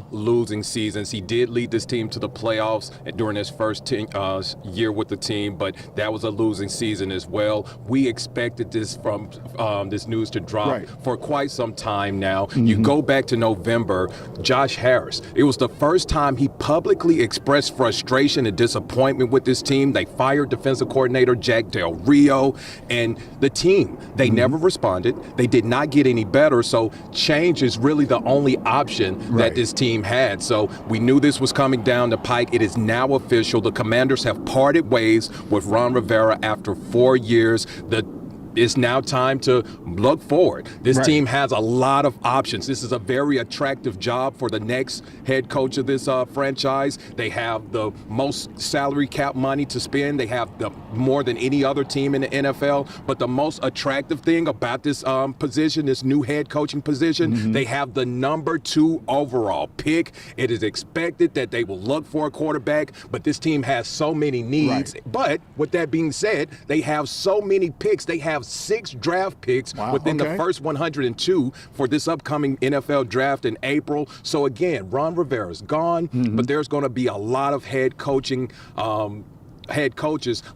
losing seasons. He did lead this team to the playoffs during his first year with the team, but that was a losing season as well. We expected this from this news to drop for quite some time now. You go back to November, Josh Harris. It was the first time he publicly expressed frustration and disappointment with this team. They fired defensive coordinator Jack Del Rio, and the team, they never responded. They did not get any better, so change is really the only option that this team had. So we knew this was coming down the pike. It is now official. The Commanders have parted ways with Ron Rivera after 4 years. It's now time to look forward. This team has a lot of options. This is a very attractive job for the next head coach of this franchise. They have the most salary cap money to spend. They have more than any other team in the NFL. But the most attractive thing about this position, this new head coaching position, they have the number 2 overall pick. It is expected that they will look for a quarterback, but this team has so many needs. But with that being said, they have so many picks. They have 6 draft picks within the first 102 for this upcoming NFL draft in April. So again, Ron Rivera's gone, but there's going to be a lot of head coaches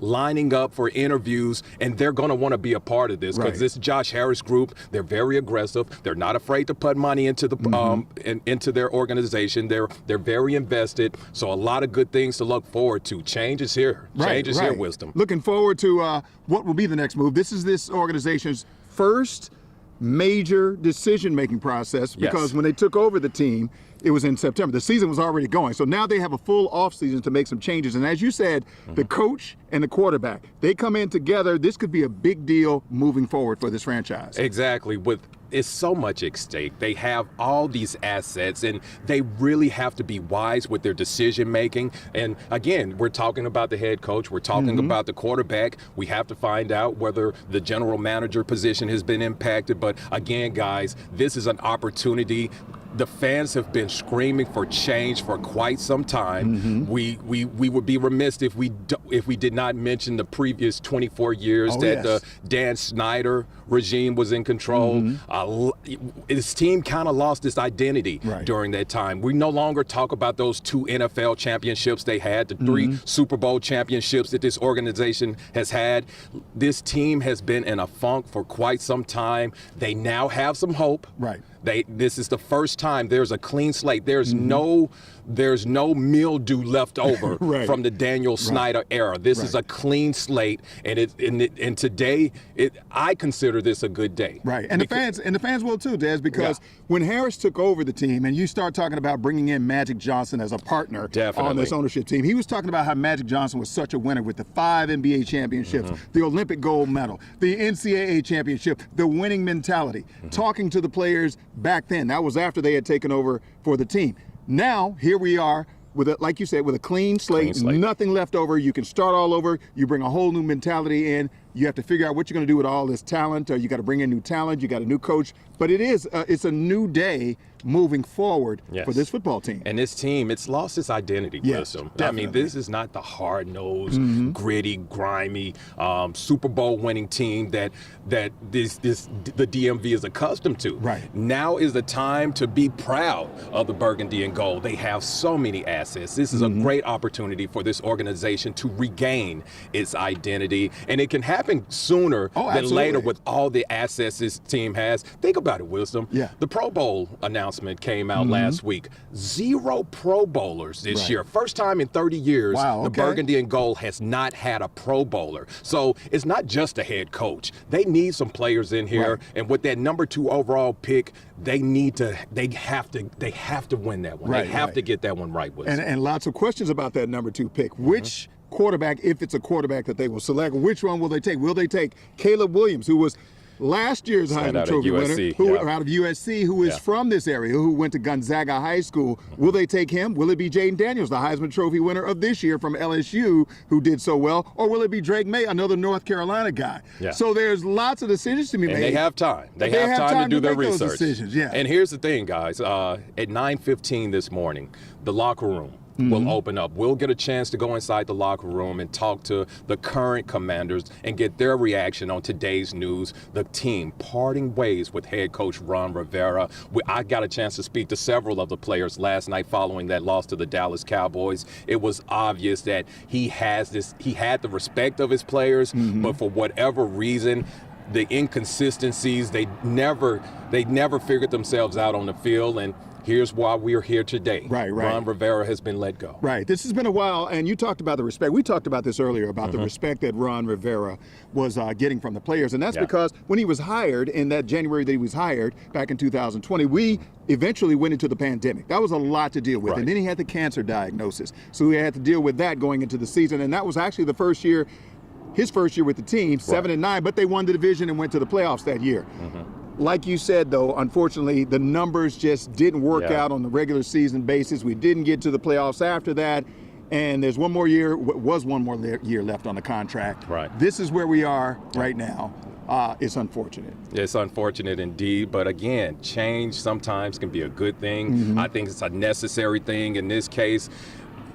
lining up for interviews, and they're going to want to be a part of this because this Josh Harris group, they're very aggressive. They're not afraid to put money into the into their organization. They're very invested. So a lot of good things to look forward to. Change is here. Change is here, Wisdom. Looking forward to what will be the next move. This is this organization's first major decision-making process because when they took over the team, it was in September. The season was already going. So now they have a full offseason to make some changes. And as you said, the coach and the quarterback, they come in together. This could be a big deal moving forward for this franchise. Exactly. It's so much at stake. They have all these assets, and they really have to be wise with their decision making. And again, we're talking about the head coach. We're talking about the quarterback. We have to find out whether the general manager position has been impacted. But again, guys, this is an opportunity. The fans have been screaming for change for quite some time. We would be remiss if we did not mention the previous 24 years that the Dan Snyder regime was in control. His team kind of lost its identity during that time. We no longer talk about those 2 NFL championships they had, the 3 Super Bowl championships that this organization has had. This team has been in a funk for quite some time. They now have some hope. This is the first time there's a clean slate. There's no mildew left over from the Daniel Snyder era. This is a clean slate, and today I consider this a good day. And the fans will too, Des, because when Harris took over the team, and you start talking about bringing in Magic Johnson as a partner on this ownership team, he was talking about how Magic Johnson was such a winner with the 5 NBA championships, the Olympic gold medal, the NCAA championship, the winning mentality. Talking to the players back then, that was after they had taken over for the team. Now, here we are with, like you said, with a clean slate, nothing left over. You can start all over. You bring a whole new mentality in. You have to figure out what you're going to do with all this talent. You got to bring in new talent. You got a new coach. But it's a new day moving forward for this football team. And this team, it's lost its identity, Wisdom. I mean, this is not the hard-nosed, gritty, grimy, Super Bowl winning team that the DMV is accustomed to. Now is the time to be proud of the burgundy and gold. They have so many assets. This is a great opportunity for this organization to regain its identity, and it can happen sooner than later with all the assets this team has. Think about it, Wisdom. The Pro Bowl announcement came out last week. 0 Pro Bowlers this year. First time in 30 years the burgundy and gold has not had a Pro Bowler. So it's not just a head coach. They need some players in here, and with that number 2 overall pick, they have to win that one. They have to get that one right, Wisdom. And lots of questions about that number 2 pick. Which quarterback, if it's a quarterback that they will select, which one will they take? Will they take Caleb Williams, who was last year's Heisman Trophy winner, out of USC, who is from this area, who went to Gonzaga High School? Will they take him? Will it be Jaden Daniels, the Heisman Trophy winner of this year from LSU, who did so well? Or will it be Drake May, another North Carolina guy? So there's lots of decisions to be made. And they have time. They have time to do their research. Those decisions, And here's the thing, guys. At 9:15 this morning, the locker room, will open up. We'll get a chance to go inside the locker room and talk to the current Commanders and get their reaction on today's news. The team parting ways with head coach Ron Rivera. I got a chance to speak to several of the players last night following that loss to the Dallas Cowboys. It was obvious that he had the respect of his players, but for whatever reason, the inconsistencies, they never figured themselves out on the field, and here's why we're here today. Right. Ron Rivera has been let go. Right. This has been a while, and you talked about the respect. We talked about this earlier, about the respect that Ron Rivera was getting from the players, and that's because when he was hired, in that January that he was hired, back in 2020, we eventually went into the pandemic. That was a lot to deal with, and then he had the cancer diagnosis. So he had to deal with that going into the season, and that was actually the first year, his first year with the team, 7-9, but they won the division and went to the playoffs that year. Like you said, though, unfortunately, the numbers just didn't work out on the regular season basis. We didn't get to the playoffs after that, and there's one more year left on the contract. Right. This is where we are right now. It's unfortunate. It's unfortunate indeed, but again, change sometimes can be a good thing. I think it's a necessary thing in this case.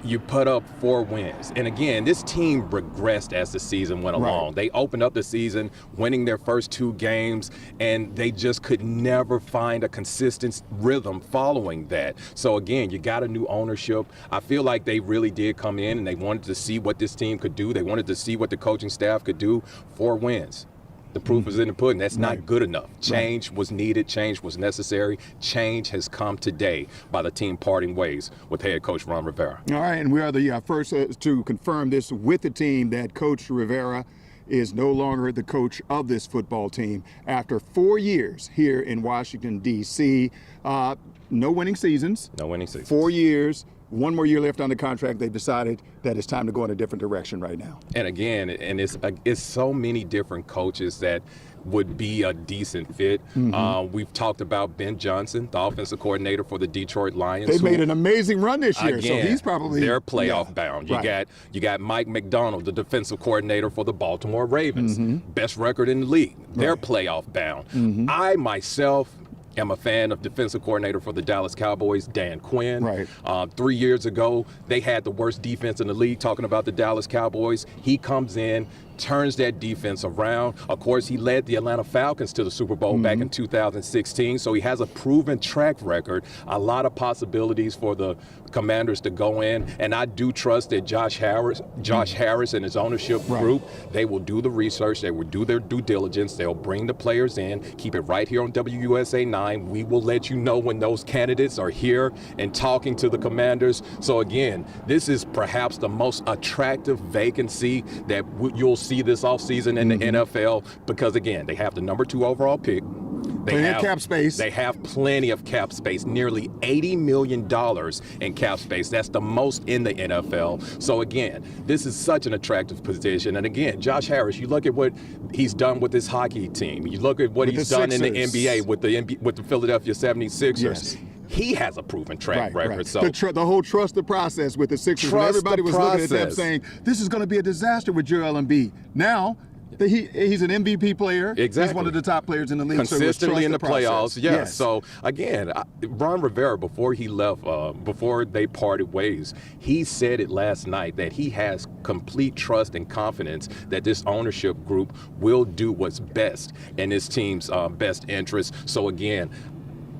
You put up 4 wins. And again, this team regressed as the season went along. They opened up the season winning their first 2 games, and they just could never find a consistent rhythm following that. So again, you got a new ownership. I feel like they really did come in and they wanted to see what this team could do. They wanted to see what the coaching staff could do. 4 wins. The proof is in the pudding. That's not good enough. Change was needed. Change was necessary. Change has come today by the team parting ways with head coach Ron Rivera. All right, and we are the first to confirm this with the team, that Coach Rivera is no longer the coach of this football team after 4 years here in Washington, D.C. No winning seasons. No winning seasons. 4 years. 1 more year left on the contract. They've decided that it's time to go in a different direction right now. And again, it's so many different coaches that would be a decent fit. We've talked about Ben Johnson, the offensive coordinator for the Detroit Lions. They made an amazing run this year, again, so he's probably they're playoff bound. You got Mike McDonald, the defensive coordinator for the Baltimore Ravens, best record in the league. They're playoff bound. I myself am a fan of defensive coordinator for the Dallas Cowboys, Dan Quinn. 3 years ago, they had the worst defense in the league, talking about the Dallas Cowboys. He comes in, turns that defense around. Of course, he led the Atlanta Falcons to the Super Bowl back in 2016, so he has a proven track record. A lot of possibilities for the Commanders to go in, and I do trust that Josh Harris and his ownership group, they will do the research, they will do their due diligence, they'll bring the players in, keep it right here on WUSA 9. We will let you know when those candidates are here and talking to the Commanders. So again, this is perhaps the most attractive vacancy that you'll see this offseason in the NFL, because again, they have the number 2 overall pick. They have cap space. They have plenty of cap space, nearly $80 million in cap space. That's the most in the NFL. So again, this is such an attractive position. And again, Josh Harris, you look at what he's done with his hockey team. You look at what he's done in the NBA with the Philadelphia 76ers. He has a proven track record. So the whole trust the process with the Sixers. Everybody was looking at them saying, this is going to be a disaster with Joel Embiid. Now, he's an MVP player. He's one of the top players in the league. Consistently in the playoffs. Yes. So again, Ron Rivera, before he left, before they parted ways, he said it last night that he has complete trust and confidence that this ownership group will do what's best in this team's best interest. So again,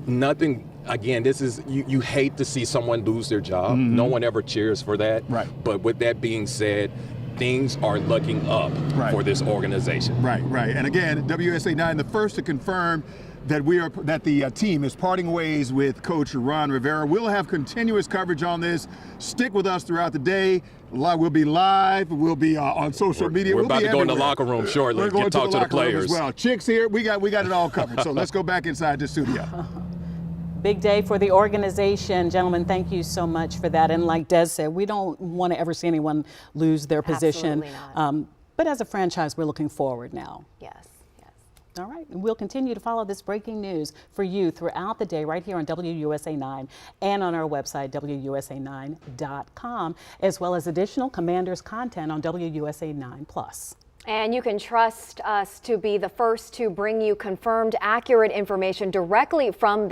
this is, you hate to see someone lose their job. No one ever cheers for that. But with that being said, things are looking up for this organization. And again, WSA 9, the first to confirm that the team is parting ways with Coach Ron Rivera. We'll have continuous coverage on this. Stick with us throughout the day. We'll be live. We'll be on social media. We're we'll about to go in the everywhere. locker room shortly. We're going talk to the players as well. Chicks here. We got it all covered. So let's go back inside the studio. Big day for the organization. Gentlemen, thank you so much for that. And like Des said, we don't want to ever see anyone lose their position. Absolutely not. But as a franchise, we're looking forward now. Yes. All right. And we'll continue to follow this breaking news for you throughout the day right here on WUSA 9 and on our website, WUSA9.com, as well as additional Commanders content on WUSA 9+. And you can trust us to be the first to bring you confirmed, accurate information directly from the